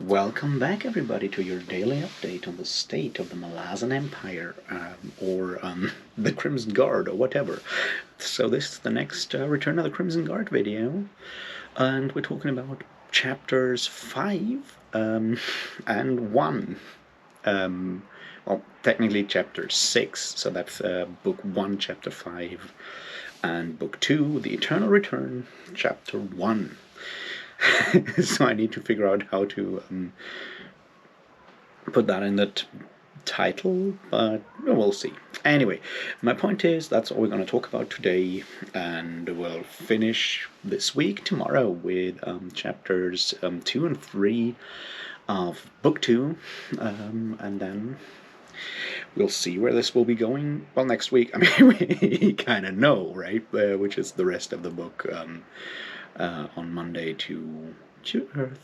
Welcome back, everybody, to your daily update on the state of the Malazan Empire, or the Crimson Guard, or whatever. So this is the next Return of the Crimson Guard video, and we're talking about chapters 5 and 1. Well, technically chapter 6, so that's book 1, chapter 5, and book 2, The Eternal Return, chapter 1. So I need to figure out how to put that in the title, but we'll see. Anyway, my point is that's all we're going to talk about today, and we'll finish this week tomorrow with chapters 2 and 3 of book 2, and then we'll see where this will be going. Well, next week, I mean, we kind of know, right? Which is the rest of the book. On Monday to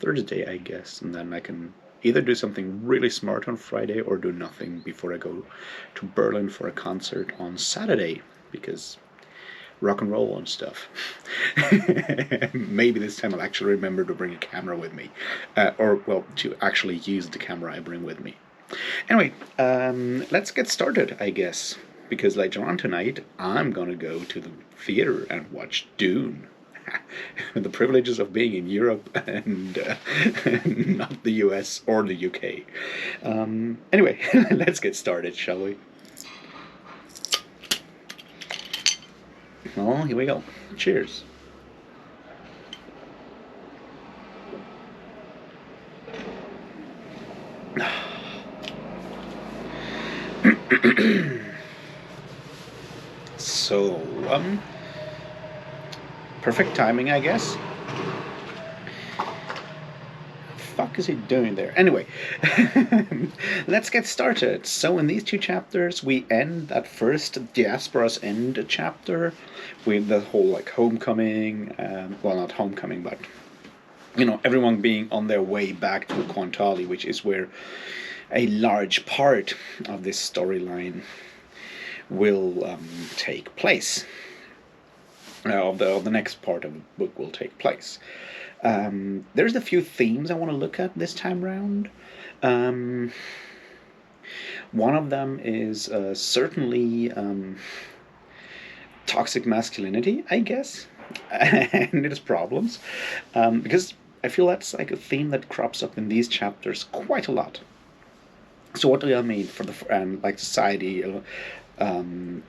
Thursday, I guess, and then I can either do something really smart on Friday or do nothing before I go to Berlin for a concert on Saturday, because rock and roll and stuff. Maybe this time I'll actually remember to bring a camera with me, or well, to actually use the camera I bring with me. Anyway, let's get started, I guess, because later on tonight I'm gonna go to the theater and watch Dune. The privileges of being in Europe and not the US or the UK. Anyway, let's get started, shall we? Oh, here we go. Cheers. So, perfect timing, I guess. Fuck is he doing there? Anyway, let's get started. So in these two chapters, we end that first Diaspora's End chapter with the whole like homecoming. Well, not homecoming, but everyone being on their way back to Quantali, which is where a large part of this storyline will take place. Of the next part of the book will take place. There's a few themes I want to look at this time round. One of them is certainly toxic masculinity, I guess, and its problems, because I feel that's like a theme that crops up in these chapters quite a lot. So what do I mean for the like society?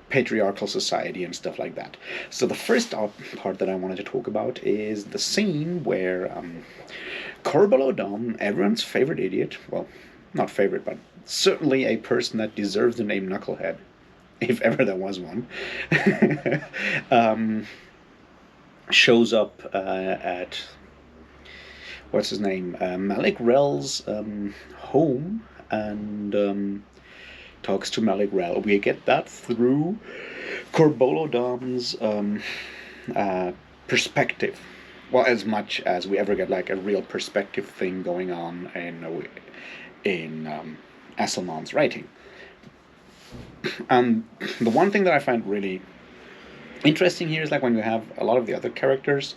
Patriarchal society and stuff like that. So the first part that I wanted to talk about is the scene where Corbel O'Dom, everyone's favorite idiot, well, not favorite, but certainly a person that deserves the name Knucklehead, if ever there was one, shows up at, what's his name, Malik Rel's home, and talks to Malik Rel. We get that through Corbolo Dom's perspective. Well, as much as we ever get like a real perspective thing going on in Asselmon's writing. And the one thing that I find really interesting here is like when you have a lot of the other characters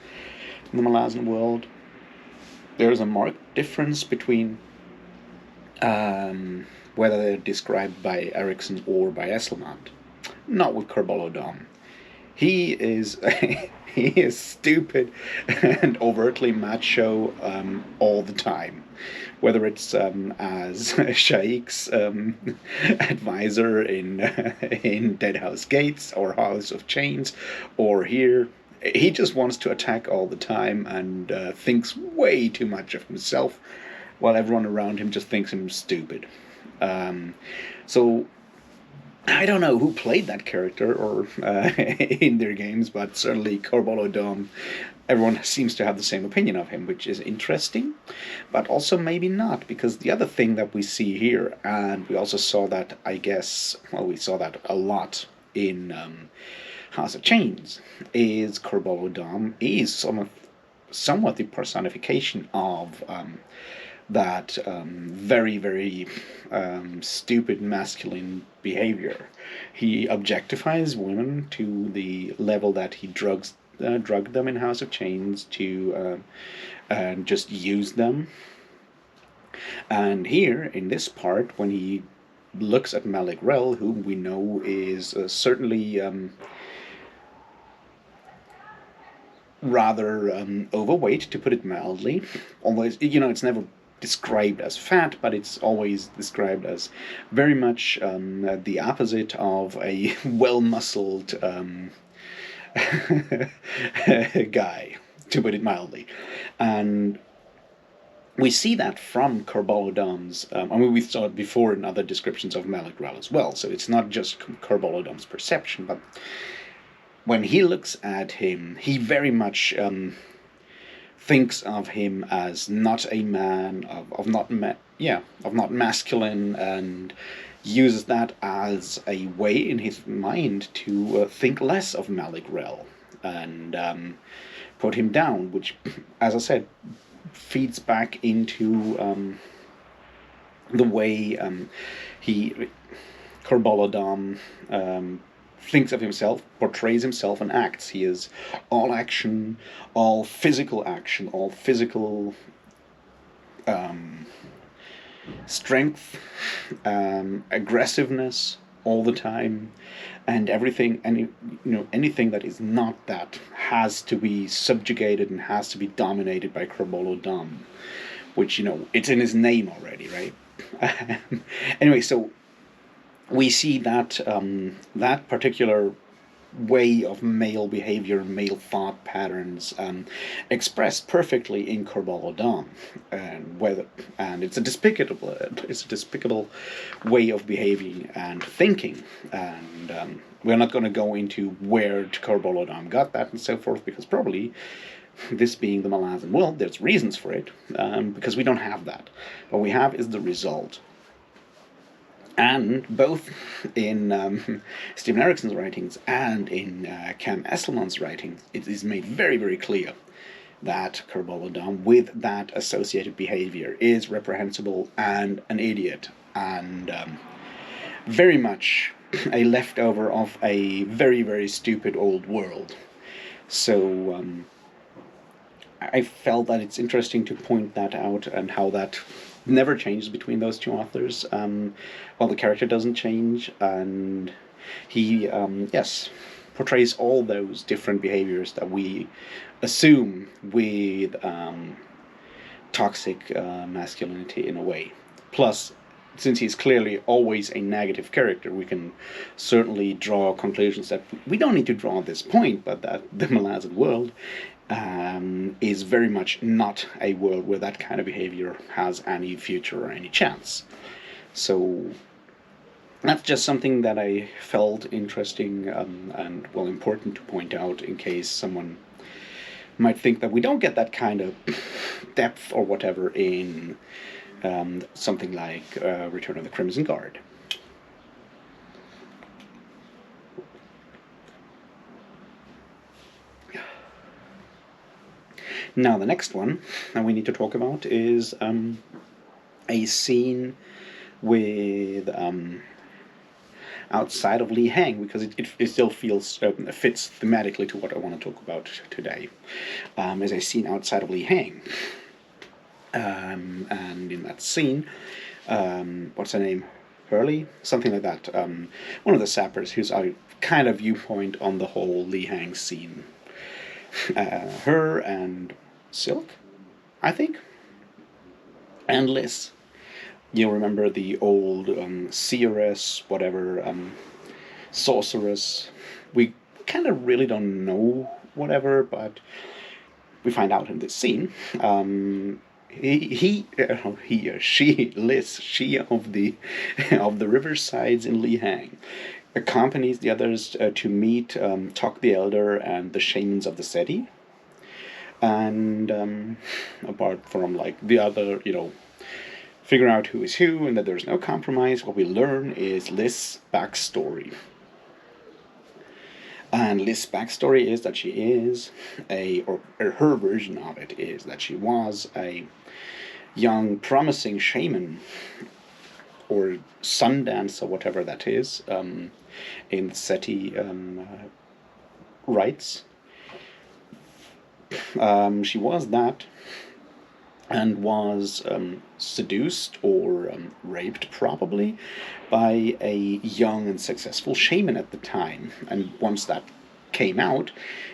in the Malazan world, there's a marked difference between whether they're described by Erickson or by Esselmont. Not with Corbel Dom. He is he is stupid and overtly macho all the time. Whether it's as Shaik's advisor in Dead House Gates or House of Chains, or here, he just wants to attack all the time and thinks way too much of himself, while everyone around him just thinks him stupid. So I don't know who played that character or in their games, but certainly Corbel Dom, everyone seems to have the same opinion of him, which is interesting, but also maybe not, because the other thing that we see here, and we also saw that, I guess, well, we saw that a lot in House of Chains, is Corbel Dom is somewhat the personification of that very, very stupid masculine behavior. He objectifies women to the level that he drugged them in House of Chains to and just use them And here, in this part, when he looks at Malik Rel, whom we know is certainly rather overweight, to put it mildly. Always, it's never described as fat, but it's always described as very much the opposite of a well-muscled guy, to put it mildly. And we see that from Corbolodam's. We saw it before in other descriptions of Malik Rel as well. So it's not just Corbolodam's perception, but when he looks at him, he very much thinks of him as not a man, of not masculine, and uses that as a way in his mind to think less of Malik Rel and put him down, which, as I said, feeds back into the way Corbolodam thinks of himself, portrays himself, and acts. He is all action, all physical action, all physical strength, aggressiveness all the time, and everything. Anything that is not that has to be subjugated and has to be dominated by Corbolodam, which it's in his name already, right? Anyway, so we see that that particular way of male behavior, male thought patterns, expressed perfectly in Corbolodam, and it's a despicable way of behaving and thinking, and we're not going to go into where Corbolodam got that and so forth, because probably, this being the Malazan world, there's reasons for it, because we don't have that. What we have is the result. And both in Stephen Erickson's writings and in Cam Esselman's writings, it is made very, very clear that Corbolodam, with that associated behavior, is reprehensible and an idiot, and very much a leftover of a very, very stupid old world. So I felt that it's interesting to point that out, and how that never changes between those two authors. While the character doesn't change, and he, portrays all those different behaviors that we assume with toxic masculinity in a way. Plus, since he's clearly always a negative character, we can certainly draw conclusions that we don't need to draw at this point, but that the Malazan world is very much not a world where that kind of behavior has any future or any chance. So that's just something that I felt interesting and important to point out, in case someone might think that we don't get that kind of depth or whatever in something like Return of the Crimson Guard. Now, the next one that we need to talk about is a scene with outside of Li Hang, because it still fits thematically to what I want to talk about today. Is a scene outside of Li Hang, and in that scene, what's her name? Hurley, something like that. One of the sappers, who's a kind of viewpoint on the whole Li Hang scene. Her and Silk, I think, and Liz. You'll remember the old seeress, whatever, sorceress. We kind of really don't know whatever, but we find out in this scene. Liz, she of the riversides in Li Hang, accompanies the others to meet Tok the Elder and the shamans of the Seti. And apart from the other, figure out who is who and that there's no compromise, what we learn is Liz's backstory. And Liz's backstory is that she is her version of it is that she was a young, promising shaman, or sun dance, or whatever that is, in the Seti rites. She was that, and was seduced or raped, probably, by a young and successful shaman at the time. And once that came out,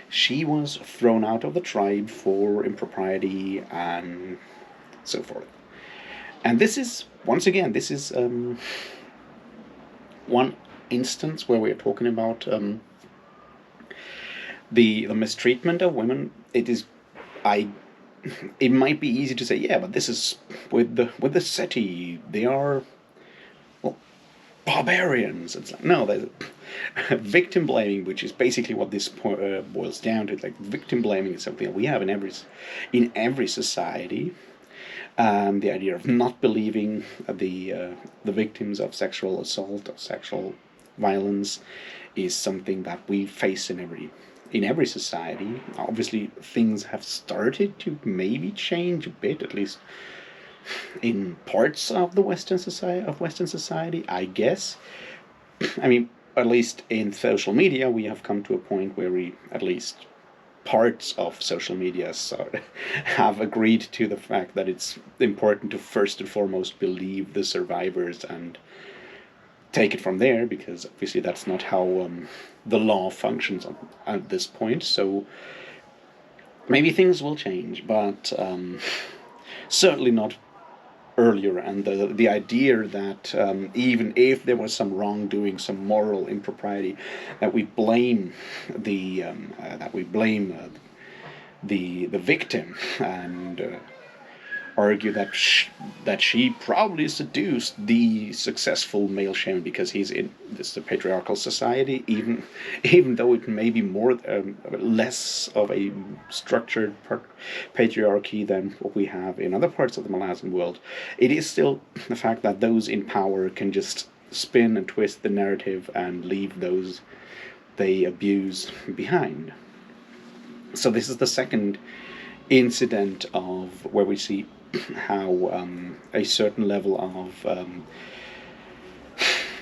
she was thrown out of the tribe for impropriety and so forth. And this is, once again, this is one instance where we're talking about the mistreatment of women. It might be easy to say, yeah, but this is with the Seti. They are, well, barbarians. It's like, no, there's victim blaming, which is basically what this boils down to. Like, victim blaming is something that we have in every society. The idea of not believing the victims of sexual assault or sexual violence is something that we face in every society. Obviously, things have started to maybe change a bit, at least in parts of the Western society, I guess. I mean, at least in social media, we have come to a point where we, at least parts of social media, have agreed to the fact that it's important to first and foremost believe the survivors and take it from there, because obviously that's not how the law functions at this point. So maybe things will change, but certainly not earlier. And the idea that even if there was some wrongdoing, some moral impropriety, that we blame the victim and argue that she probably seduced the successful male shaman because he's in this the patriarchal society, even though it may be more less of a structured patriarchy than what we have in other parts of the Malayan world. It is still the fact that those in power can just spin and twist the narrative and leave those they abuse behind. So this is the second incident of where we see how a certain level of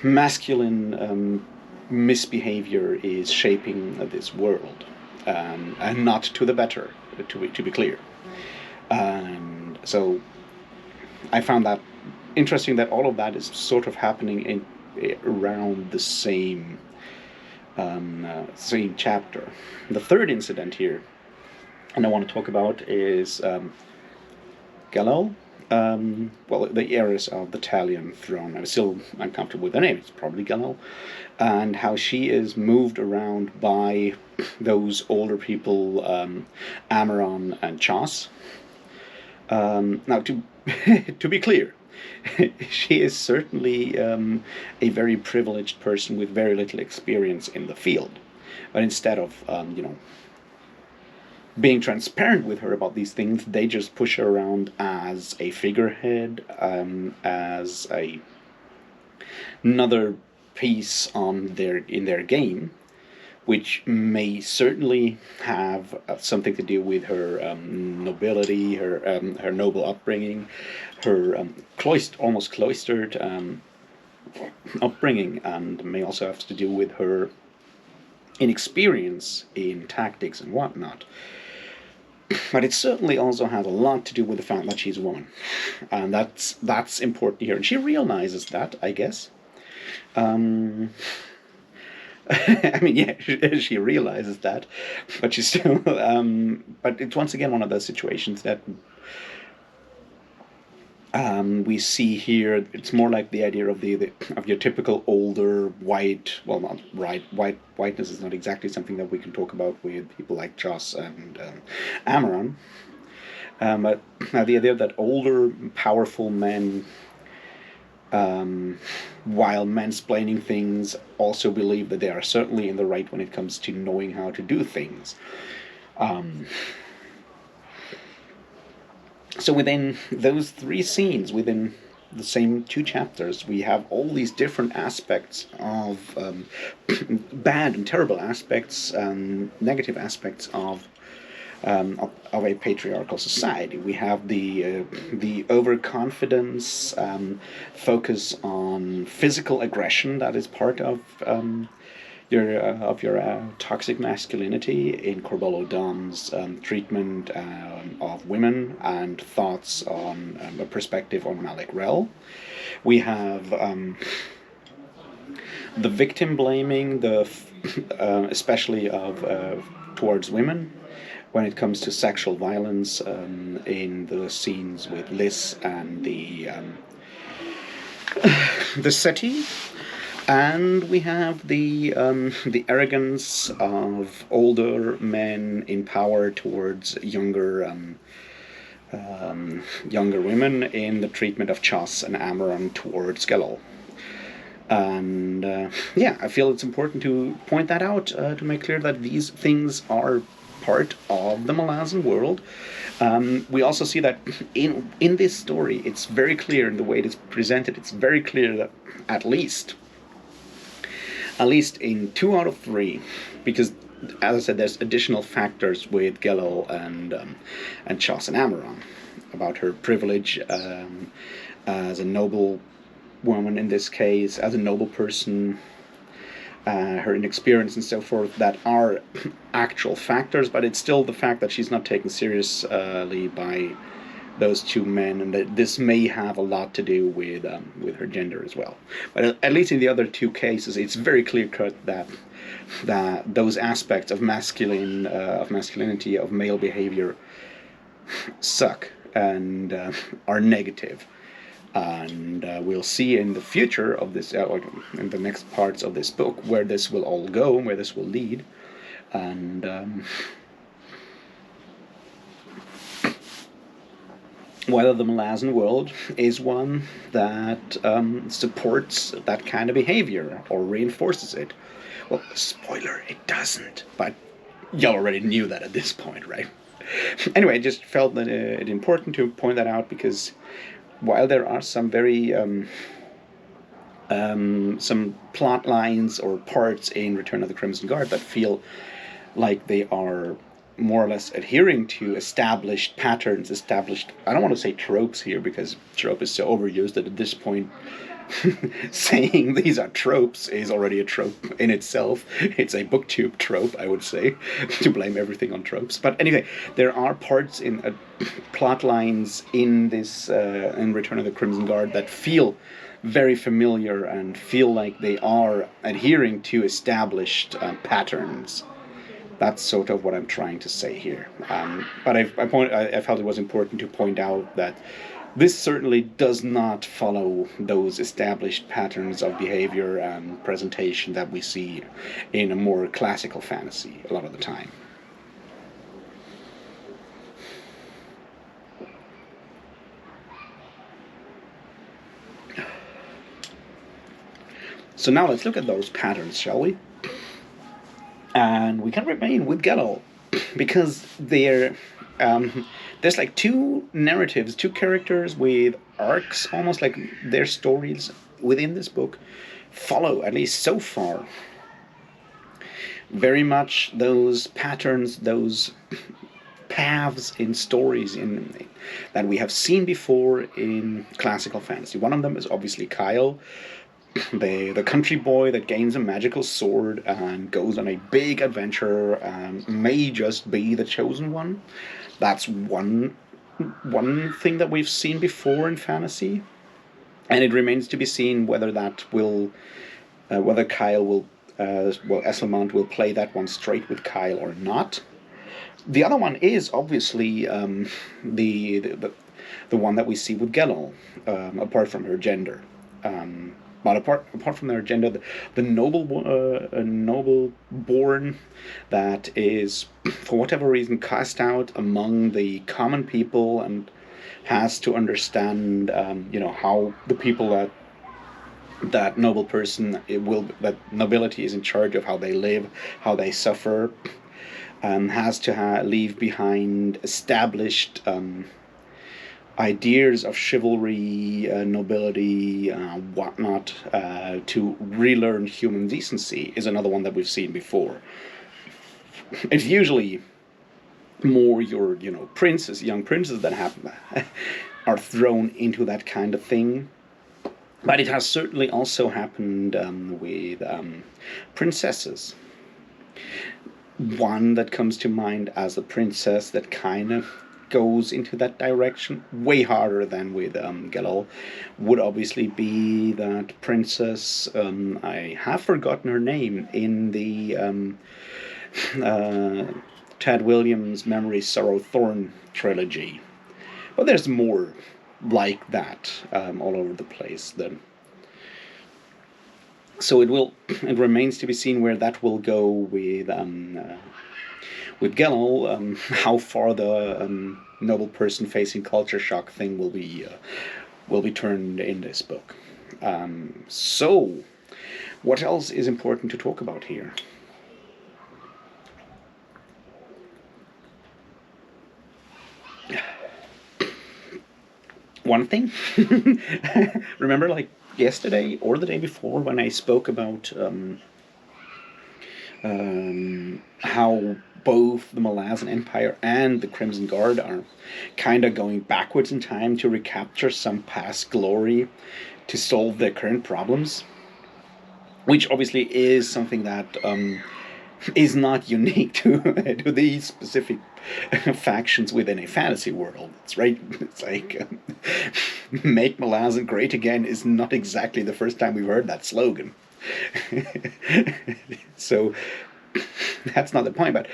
masculine misbehavior is shaping this world, and not to the better, to be clear. And so I found that interesting that all of that is sort of happening around the same chapter. The third incident here, and I want to talk about, is Galal. The heirs of the Talion throne. I'm still uncomfortable with the name. It's probably Galal, and how she is moved around by those older people, Amaron and Chas. Now, to be clear, she is certainly a very privileged person with very little experience in the field. But instead of being transparent with her about these things, they just push her around as a figurehead, as another piece in their game, which may certainly have something to do with her nobility, her noble upbringing, her almost cloistered upbringing, and may also have to do with her inexperience in tactics and whatnot. But it certainly also has a lot to do with the fact that she's a woman, and that's important here. And she realizes that, I guess. I mean, yeah, she realizes that, but she's still. But it's once again one of those situations that we see here. It's more like the idea of of your typical older white. Well, not right. Whiteness is not exactly something that we can talk about with people like Joss and Amaron. But the idea that older, powerful men, while mansplaining things, also believe that they are certainly in the right when it comes to knowing how to do things. So within those three scenes, within the same two chapters, we have all these different aspects of bad and terrible aspects, negative aspects of a patriarchal society. We have the overconfidence, focus on physical aggression that is part of your toxic masculinity in Corbolo Dom's treatment of women and thoughts on a perspective on Malik Rel. We have the victim blaming, especially of towards women, when it comes to sexual violence in the scenes with Liz and the city. And we have the arrogance of older men in power towards younger women in the treatment of Chas and Amaran towards Gelal. And I feel it's important to point that out, to make clear that these things are part of the Malazan world. We also see that in this story, it's very clear in the way it is presented. It's very clear that at least in 2 out of 3, because as I said, there's additional factors with Gelal and Chas and Amaran about her privilege as a noble woman in this case, as a noble person, her inexperience and so forth, that are actual factors, but it's still the fact that she's not taken seriously by those 2 men, and that this may have a lot to do with her gender as well. But at least in the other 2 cases, it's very clear cut that those aspects of masculinity, of male behavior, suck and are negative. And we'll see in the future of this, in the next parts of this book, where this will all go, where this will lead. And whether the Malazan world is one that supports that kind of behavior or reinforces it. Well, spoiler, it doesn't. But y'all already knew that at this point, right? Anyway, I just felt that it's important to point that out, because while there are some very some plot lines or parts in Return of the Crimson Guard that feel like they are more or less adhering to established patterns, I don't want to say tropes here, because trope is so overused that at this point saying these are tropes is already a trope in itself. It's a booktube trope, I would say, to blame everything on tropes. But anyway, there are parts in plot lines in this in Return of the Crimson Guard that feel very familiar and feel like they are adhering to established patterns. That's sort of what I'm trying to say here. But I felt it was important to point out that this certainly does not follow those established patterns of behavior and presentation that we see in a more classical fantasy a lot of the time. So now let's look at those patterns, shall we? And we can remain with Gelal, because there's like 2 narratives, 2 characters with arcs, almost like their stories within this book follow, at least so far, very much those patterns, those paths in stories that we have seen before in classical fantasy. One of them is obviously Kyle, the country boy that gains a magical sword and goes on a big adventure and may just be the chosen one. That's one thing that we've seen before in fantasy, and it remains to be seen whether that will, whether Kyle will, Esselmont will play that one straight with Kyle or not. The other one is obviously the one that we see with Gelal, apart from her gender. But apart from their gender, the noble born that is, for whatever reason, cast out among the common people and has to understand, how the people that noble person that nobility is in charge of, how they live, how they suffer, has to leave behind established ideas of chivalry, nobility, whatnot, to relearn human decency, is another one that we've seen before. It's usually more your, young princes that are thrown into that kind of thing. But it has certainly also happened with princesses. One that comes to mind as a princess that kind of goes into that direction way harder than with Galal would obviously be that princess. I have forgotten her name in the uh, Tad Williams' Memory, Sorrow, Thorn trilogy. But there's more like that all over the place. So it remains to be seen where that will go with Gellel, how far the noble person facing culture shock thing will be turned in this book. So, what else is important to talk about here? One thing, remember, like yesterday or the day before, when I spoke about how both the Malazan Empire and the Crimson Guard are kind of going backwards in time to recapture some past glory to solve their current problems, which obviously is something that is not unique to these specific factions within a fantasy world. It's right. It's like "Make Malazan great again" is not exactly the first time we've heard that slogan. So that's not the point. But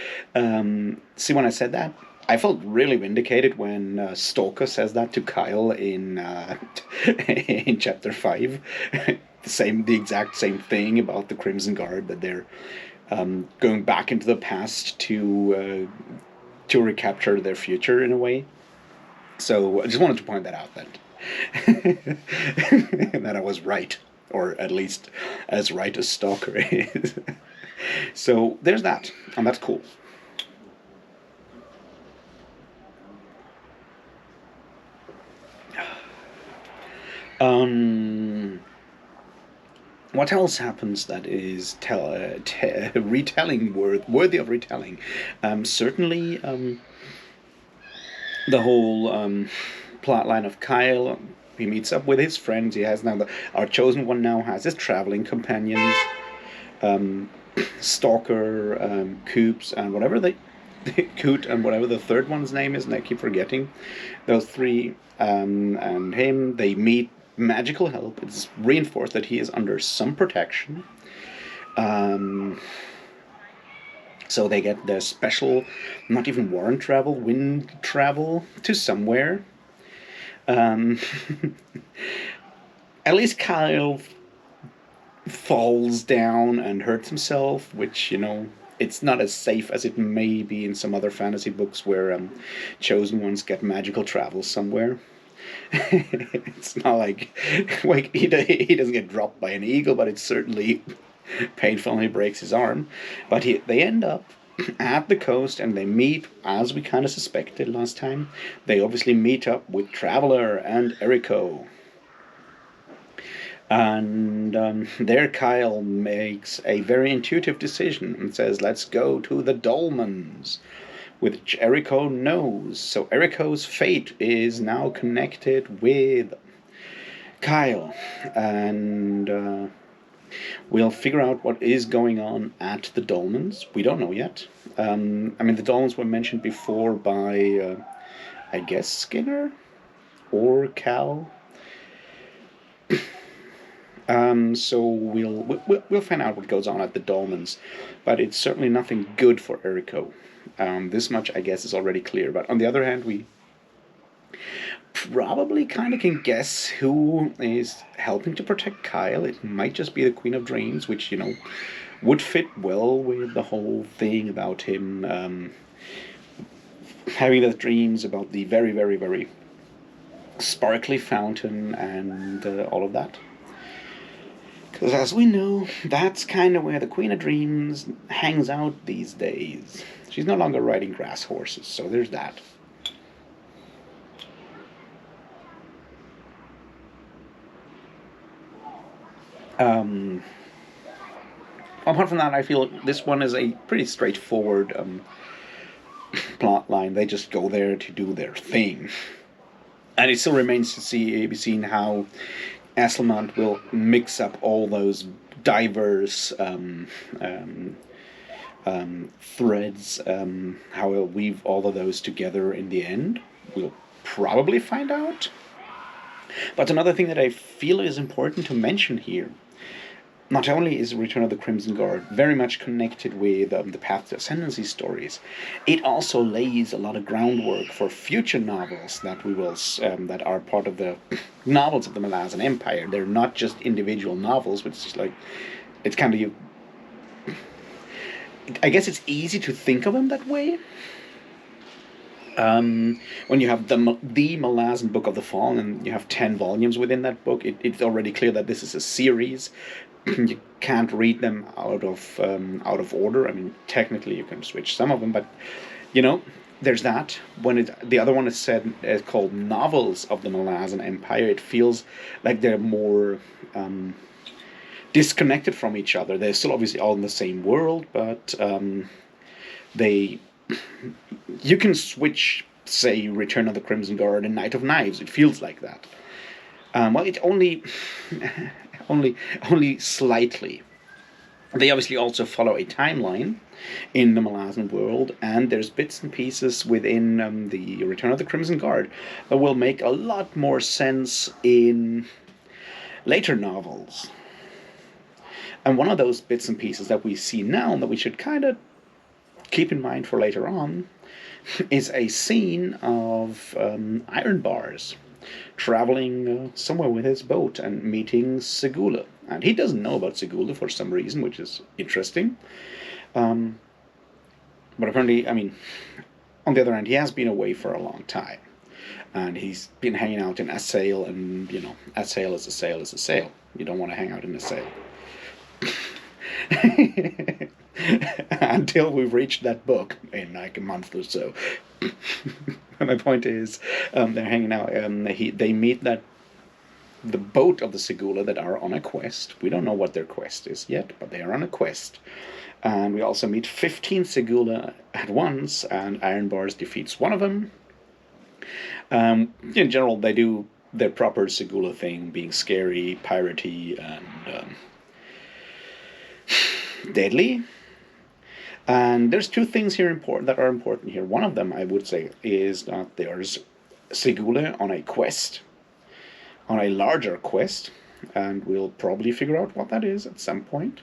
see, when I said that, I felt really vindicated when Stalker says that to Kyle in in chapter 5. The exact same thing about the Crimson Guard, that they're going back into the past to recapture their future in a way. So I just wanted to point that out, that that I was right, or at least as right as Stalker is. So there's that, and that's cool. What else happens that is retelling worthy of retelling? Certainly, the whole plot line of Kyle. He meets up with his friends. He has now our chosen one now has his traveling companions, Stalker, Coops, and whatever Coot and whatever the third one's name is, and I keep forgetting. Those three and him, they meet magical help. It's reinforced that he is under some protection. So they get their special, not even warrant travel, wind travel to somewhere. At least Kyle falls down and hurts himself, which, it's not as safe as it may be in some other fantasy books where chosen ones get magical travel somewhere. It's not like he doesn't get dropped by an eagle, but it's certainly painful when he breaks his arm. But they end up at the coast, and they meet, as we kind of suspected last time. They obviously meet up with Traveler and Eriko. And there Kyle makes a very intuitive decision and says, let's go to the Dolmens, which Eriko knows. So Eriko's fate is now connected with Kyle. And we'll figure out what is going on at the Dolmens. We don't know yet. The Dolmens were mentioned before by, I guess, Skinner or Cal. So we'll find out what goes on at the Dolmens, but it's certainly nothing good for Eriko. This much, I guess, is already clear. But on the other hand, we probably kind of can guess who is helping to protect Kyle. It might just be the Queen of Dreams, which, would fit well with the whole thing about him having the dreams about the very, very, very sparkly fountain and all of that. Because as we know, that's kind of where the Queen of Dreams hangs out these days. She's no longer riding grass horses, so there's that. Apart from that, I feel this one is a pretty straightforward plot line. They just go there to do their thing. And it still remains to be seen how Asselmont will mix up all those diverse threads, how he'll weave all of those together in the end. We'll probably find out. But another thing that I feel is important to mention here, not only is Return of the Crimson Guard very much connected with the Path to Ascendancy stories, it also lays a lot of groundwork for future novels that we will that are part of the novels of the Malazan Empire. They're not just individual novels, which is like, it's kind of, I guess it's easy to think of them that way. When you have the Malazan Book of the Fallen and you have 10 volumes within that book, it's already clear that this is a series. You can't read them out of order. I mean, technically you can switch some of them, but there's that. When the other one is called Novels of the Malazan Empire, it feels like they're more disconnected from each other. They're still obviously all in the same world, but you can switch, say, Return of the Crimson Guard and Night of Knives. It feels like that. Well, it only slightly. They obviously also follow a timeline in the Malazan world, and there's bits and pieces within the Return of the Crimson Guard that will make a lot more sense in later novels. And one of those bits and pieces that we see now that we should kind of keep in mind for later on is a scene of Iron Bars traveling somewhere with his boat and meeting Segula. And he doesn't know about Segula for some reason, which is interesting. But apparently, I mean, on the other hand, he has been away for a long time. And he's been hanging out in Assail, and, a sail is a sail is a sail. You don't want to hang out in a sail. Until we've reached that book in like a month or so. My point is, they're hanging out. They meet the boat of the Segula that are on a quest. We don't know what their quest is yet, but they are on a quest. And we also meet 15 Segula at once, and Iron Bars defeats one of them. In general, they do their proper Segula thing, being scary, piratey, and deadly. And there's two things here that are important here. One of them, I would say, is that there's Segula on a quest, on a larger quest, and we'll probably figure out what that is at some point.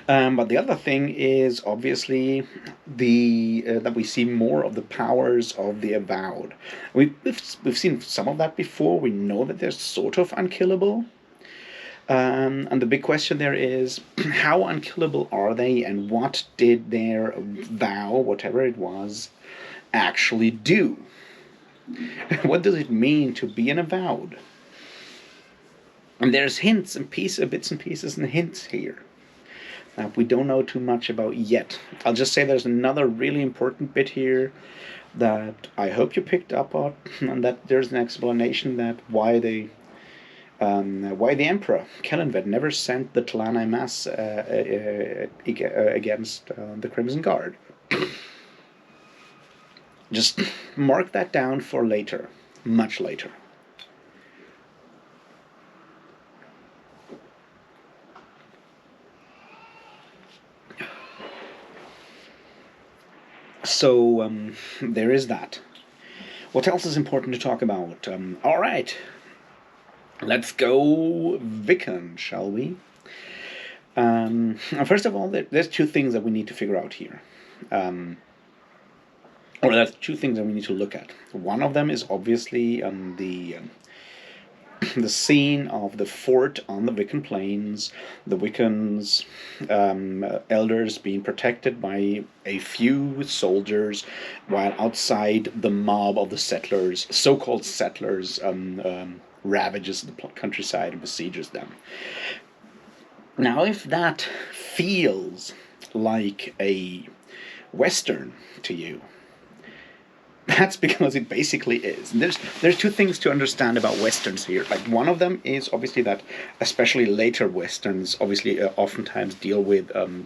But the other thing is obviously that we see more of the powers of the Avowed. We've seen some of that before. We know that they're sort of unkillable. And the big question there is, how unkillable are they, and what did their vow, whatever it was, actually do? What does it mean to be an Avowed? And there's hints and bits and pieces and hints here that we don't know too much about yet. I'll just say there's another really important bit here that I hope you picked up on, and that there's an explanation that why the Emperor Kellenved never sent the Talani Mass against the Crimson Guard. Just mark that down for later, much later. So there is that. What else is important to talk about? All right. Let's go Wiccan, shall we? First of all, there's two things that we need to figure out here. Or there's two things that we need to look at. One of them is obviously the scene of the fort on the Wiccan Plains, the Wiccans, elders being protected by a few soldiers, while outside the mob of the settlers, so-called settlers, ravages the countryside and besieges them. Now, if that feels like a Western to you, that's because it basically is. And there's two things to understand about Westerns here. Like, one of them is obviously that, especially later Westerns, obviously oftentimes deal with the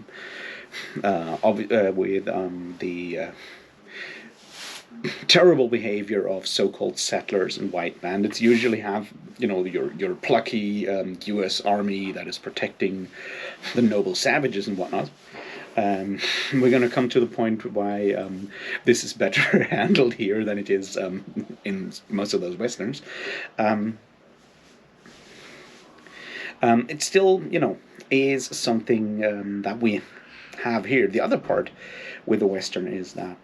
terrible behavior of so-called settlers and white bandits. Usually have, your plucky U.S. Army that is protecting the noble savages and whatnot. We're going to come to the point why this is better handled here than it is in most of those westerns. It still, is something that we have here. The other part with the western is that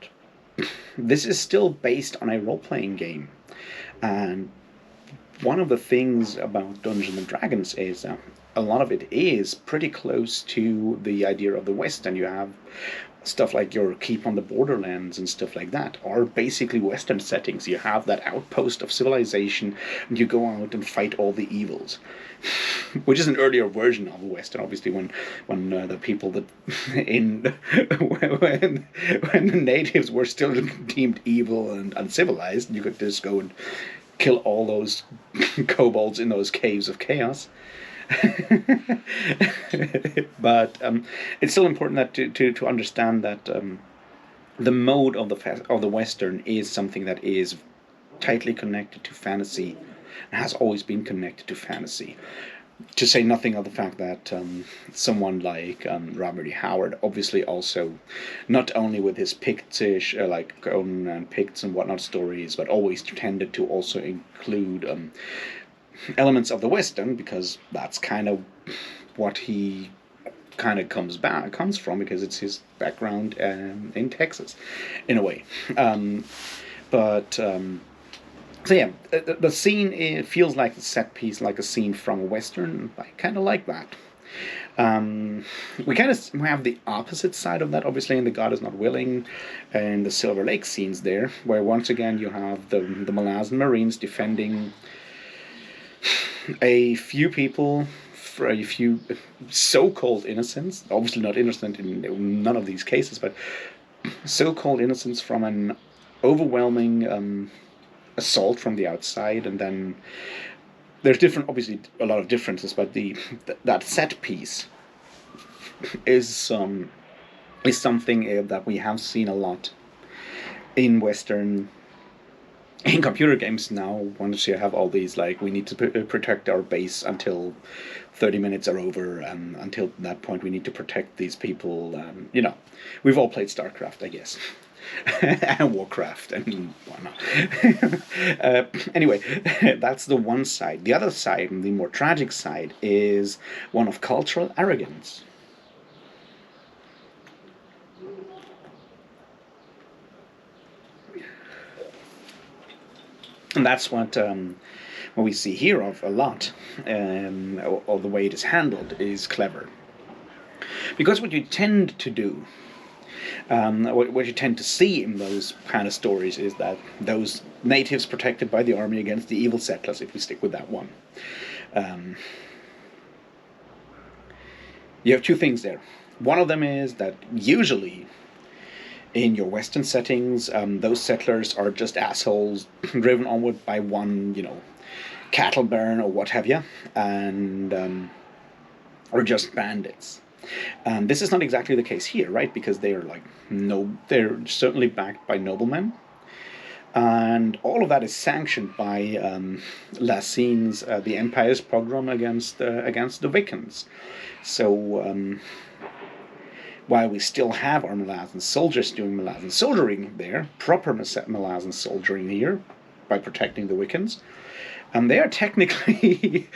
this is still based on a role-playing game, and one of the things about Dungeons and Dragons is a lot of it is pretty close to the idea of the West, and you have stuff like your Keep on the Borderlands and stuff like that are basically Western settings. You have that outpost of civilization, and you go out and fight all the evils, which is an earlier version of Western. Obviously, when the people that when the natives were still deemed evil and uncivilized, you could just go and kill all those kobolds in those caves of chaos. But it's still important that to understand that the mode of the Western is something that is tightly connected to fantasy and has always been connected to fantasy. To say nothing of the fact that someone like Robert E. Howard, obviously also, not only with his Pictish, like Conan and Picts and whatnot stories, but always tended to also include elements of the Western, because that's kind of what he kind of comes from, because it's his background in Texas, in a way. So yeah, the scene, it feels like a set piece, like a scene from a Western. I kind of like that. We kind of have the opposite side of that, obviously, in The God Is Not Willing and the Silver Lake scenes there, where once again you have the Malazan Marines defending a few people, for a few so-called innocents, obviously not innocent in none of these cases, but so-called innocents from an overwhelming assault from the outside. And then there's obviously a lot of differences, but that set piece is something that we have seen a lot in Western, in computer games now. Once you have all these, like, we need to protect our base until 30 minutes are over, and until that point we need to protect these people. We've all played StarCraft, I guess. And Warcraft and whatnot. Anyway, that's the one side. The other side, and the more tragic side, is one of cultural arrogance. And that's what we see here of a lot. Or the way it is handled is clever. Because what you tend to do, what you tend to see in those kind of stories, is that those natives protected by the army against the evil settlers, if we stick with that one, you have two things there. One of them is that usually in your Western settings, those settlers are just assholes driven onward by one, cattle baron or what have you, and or just bandits. This is not exactly the case here, right? Because they are they're certainly backed by noblemen, and all of that is sanctioned by Lassine's the Empire's pogrom against the Wiccans. So while we still have our Malazan soldiers doing Malazan soldiering there, proper Malazan soldiering here, by protecting the Wiccans, and they are technically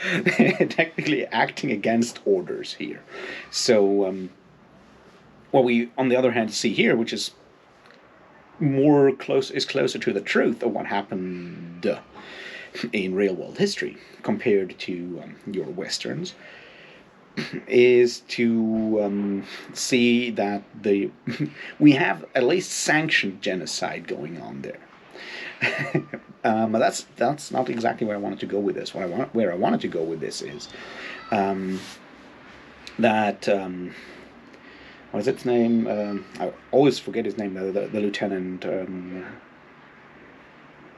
acting against orders here. So what we, on the other hand, see here, which is closer to the truth of what happened in real world history compared to your Westerns, is to see that we have at least sanctioned genocide going on there. That's not exactly where I wanted to go with this. Where I wanted to go with this is that what's its name? I always forget his name. The lieutenant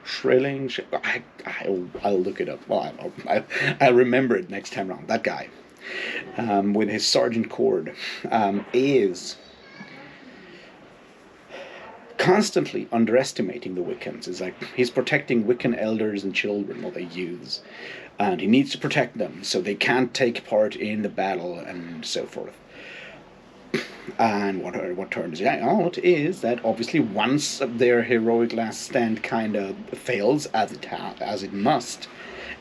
Shrilling. I'll look it up. Well, I'll remember it next time around. That guy with his Sergeant Cord is constantly underestimating the Wiccans. It's like he's protecting Wiccan elders and children, or the youths, and he needs to protect them so they can't take part in the battle and so forth. And what turns out is that obviously once their heroic last stand kind of fails, as it must,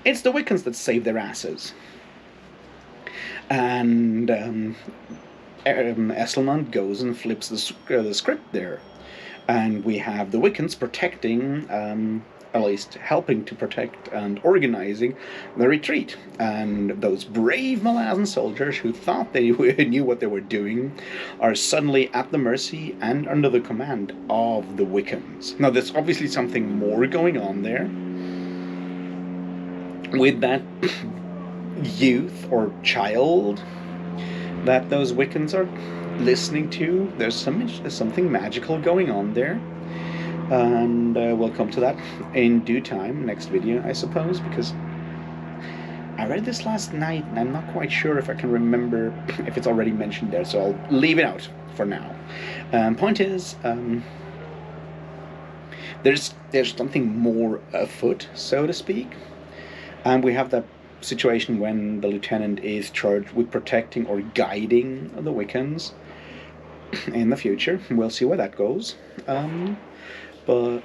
it's the Wiccans that save their asses. And Esselmont goes and flips the script there, and we have the Wiccans protecting, at least helping to protect and organizing the retreat. And those brave Malazan soldiers who thought they knew what they were doing are suddenly at the mercy and under the command of the Wiccans. Now, there's obviously something more going on there with that youth or child that those Wiccans are listening to. There's something magical going on there, and we'll come to that in due time, next video, I suppose, because I read this last night and I'm not quite sure if I can remember if it's already mentioned there, so I'll leave it out for now. Point is, there's something more afoot, so to speak, and we have that situation when the lieutenant is charged with protecting or guiding the Wiccans in the future. We'll see where that goes. But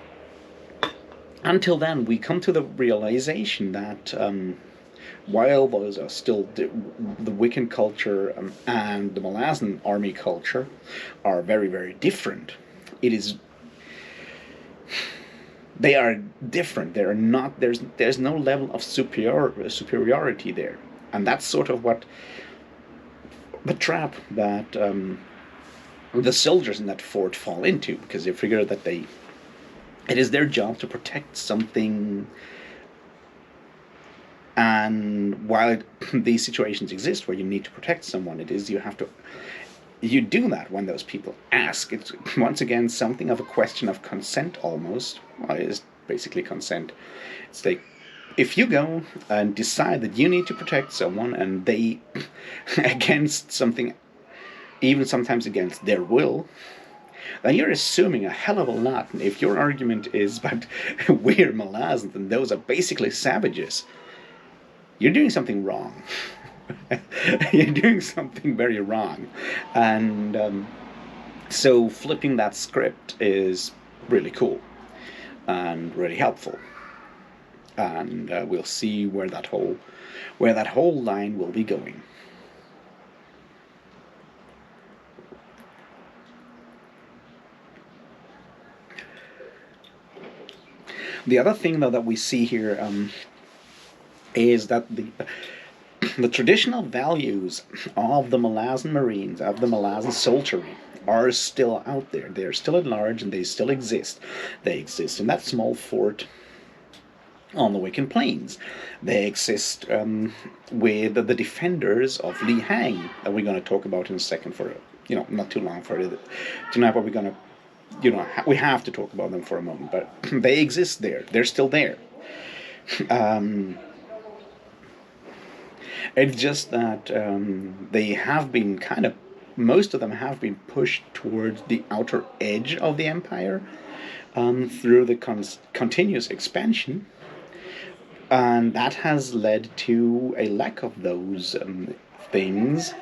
until then, we come to the realization that while those are still the Wiccan culture and the Malazan army culture are very, very different, they are different. They are not. There's no level of superiority there, and that's sort of what the trap that the soldiers in that fort fall into, because they figure that it is their job to protect something. And while these situations exist where you need to protect someone, you do that when those people ask. It's once again something of a question of consent almost. Well, it is basically consent. It's like, if you go and decide that you need to protect someone and they, against something, even sometimes against their will, then you're assuming a hell of a lot. And if your argument is, but we're Malazans and those are basically savages, you're doing something wrong. You're doing something very wrong. And so flipping that script is really cool and really helpful. And we'll see where that whole line will be going. The other thing, though, that we see here is that the traditional values of the Malazan Marines, of the Malazan soldiery, are still out there. They're still at large and they still exist. They exist in that small fort on the Wiccan Plains. They exist with the defenders of Li Hang, that we're going to talk about in a second for, not too long for it tonight, but we're going to, we have to talk about them for a moment, but they exist there. They're still there. It's just that they have been most of them have been pushed towards the outer edge of the empire through the continuous expansion, and that has led to a lack of those things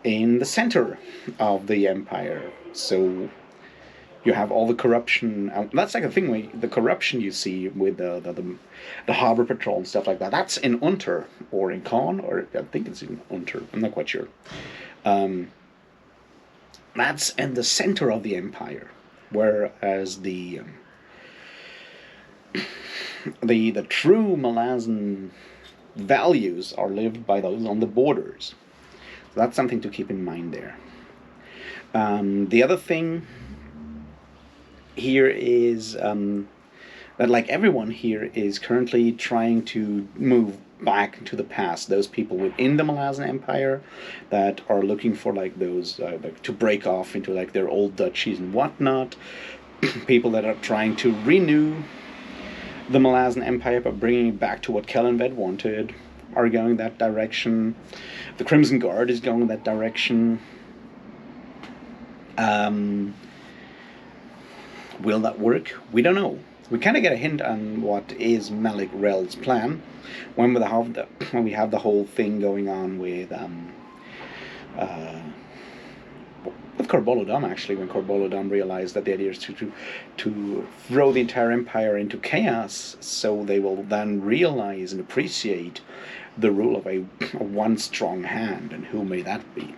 in the center of the empire. So you have all the corruption. That's like a thing, the corruption you see with the harbor patrol and stuff like that. That's in Unter or in Khan, or I think it's in Unter. I'm not quite sure. That's in the center of the empire, whereas the true Malazan values are lived by those on the borders. So that's something to keep in mind there. The other thing here is that, like everyone here, is currently trying to move back to the past. Those people within the Malazan Empire that are looking for those to break off into their old duchies and whatnot. People that are trying to renew the Malazan Empire by bringing it back to what Kellanved wanted are going that direction. The Crimson Guard is going that direction. Will that work? We don't know. We kind of get a hint on what is Malik Rel's plan when we have the whole thing going on uh, with Corbolodom, actually, when Corbolodom realized that the idea is to throw the entire empire into chaos, so they will then realize and appreciate the rule of a one strong hand, and who may that be?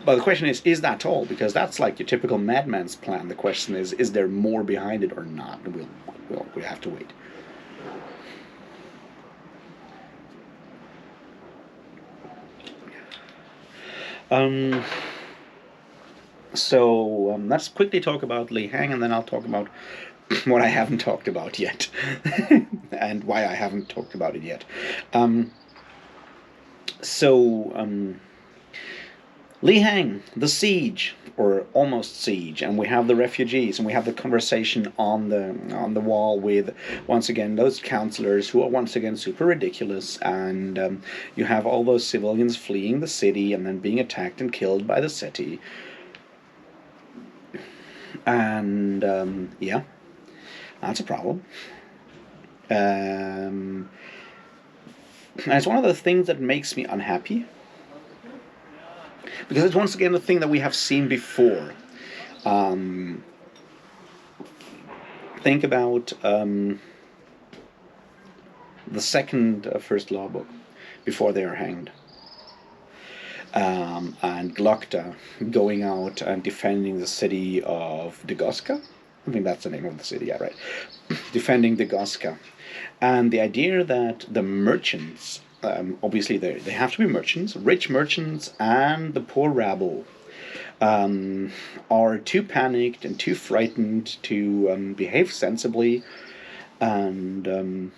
But the question is that all? Because that's like your typical madman's plan. The question is there more behind it or not? And we have to wait. So let's quickly talk about Li Hang, and then I'll talk about what I haven't talked about yet, and why I haven't talked about it yet. Li Hang, the siege, or almost siege, and we have the refugees, and we have the conversation on the wall with, once again, those counselors who are once again super ridiculous, and you have all those civilians fleeing the city and then being attacked and killed by the city. And yeah, that's a problem. And it's one of the things that makes me unhappy, because it's once again the thing that we have seen before. Think about the second First Law book, before they are hanged. And Glokta going out and defending the city of Dagoska. I think that's the name of the city, yeah, right. Defending Dagoska. And the idea that the merchants, obviously they have to be merchants, rich merchants, and the poor rabble are too panicked and too frightened to behave sensibly, and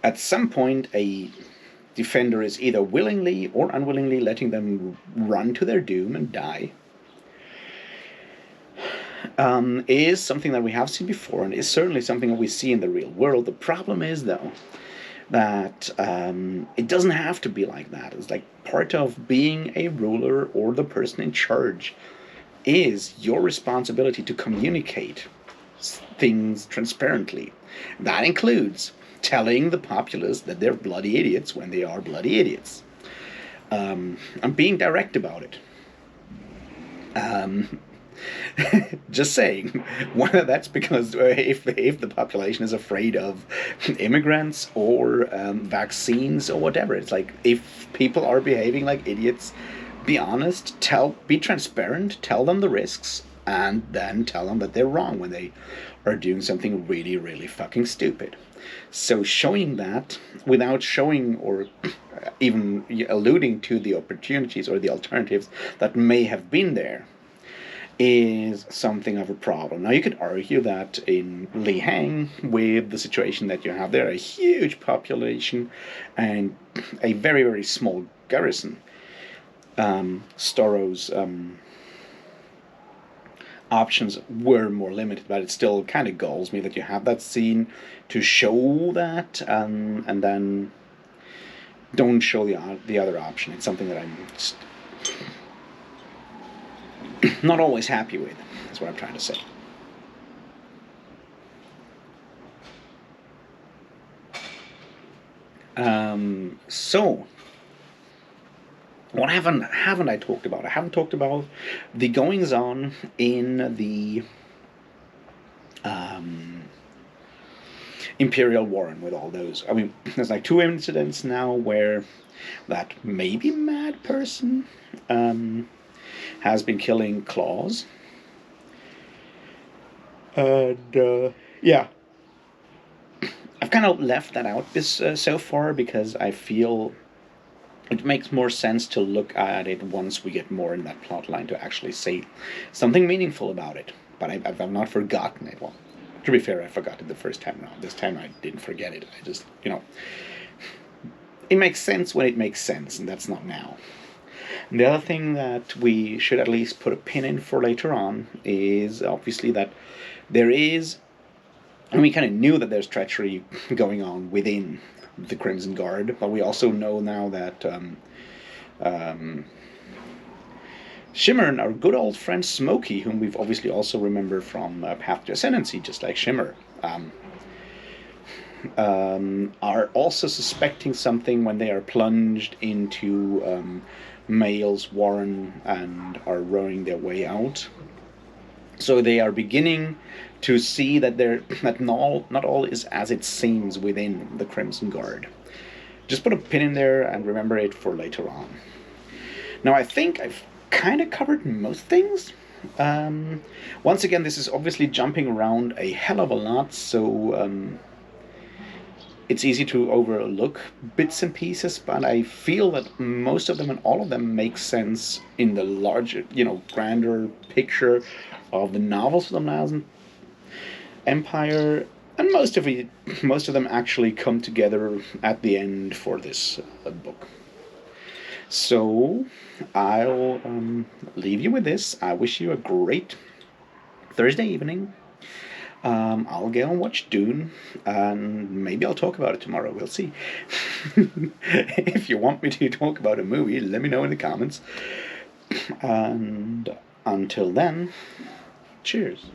at some point a defender is either willingly or unwillingly letting them run to their doom and die, is something that we have seen before, and is certainly something that we see in the real world. The problem is, though, that it doesn't have to be like that. It's like part of being a ruler or the person in charge is your responsibility to communicate things transparently. That includes telling the populace that they're bloody idiots when they are bloody idiots. And being direct about it. Just saying. Whether that's because if the population is afraid of immigrants or vaccines or whatever, it's like, if people are behaving like idiots, be honest, be transparent, tell them the risks, and then tell them that they're wrong when they are doing something really, really fucking stupid. So showing that without showing or even alluding to the opportunities or the alternatives that may have been there is something of a problem. Now, you could argue that in Li Hang, with the situation that you have there, a huge population and a very, very small garrison, Storo's options were more limited, but it still kind of galls me that you have that scene to show that, and then don't show the other option. It's something that I'm just not always happy with. That's what I'm trying to say. So, what haven't I talked about? I haven't talked about the goings on in the Imperial Warren with all those. I mean, there's like 2 incidents now where that maybe mad person has been killing claws. And yeah, I've kind of left that out so far, because I feel it makes more sense to look at it once we get more in that plot line to actually say something meaningful about it. But I've not forgotten it. Well, to be fair, I forgot it the first time around. This time I didn't forget it. I just, it makes sense when it makes sense, and that's not now. And the other thing that we should at least put a pin in for later on is obviously that there is, and we kind of knew that there's treachery going on within the Crimson Guard, but we also know now that Shimmer and our good old friend Smokey, whom we've obviously also remembered from Path to Ascendancy, just like Shimmer, are also suspecting something when they are plunged into Mael's warren and are rowing their way out. So they are beginning to see that not all is as it seems within the Crimson Guard. Just put a pin in there and remember it for later on. Now I think I've kind of covered most things. Once again, this is obviously jumping around a hell of a lot, so it's easy to overlook bits and pieces, but I feel that most of them and all of them make sense in the larger, grander picture of the novels of the Thousand Empire, and most of them actually come together at the end for this book. So I'll leave you with this. I wish you a great Thursday evening. I'll go and watch Dune, and maybe I'll talk about it tomorrow. We'll see. If you want me to talk about a movie, let me know in the comments. And until then, cheers.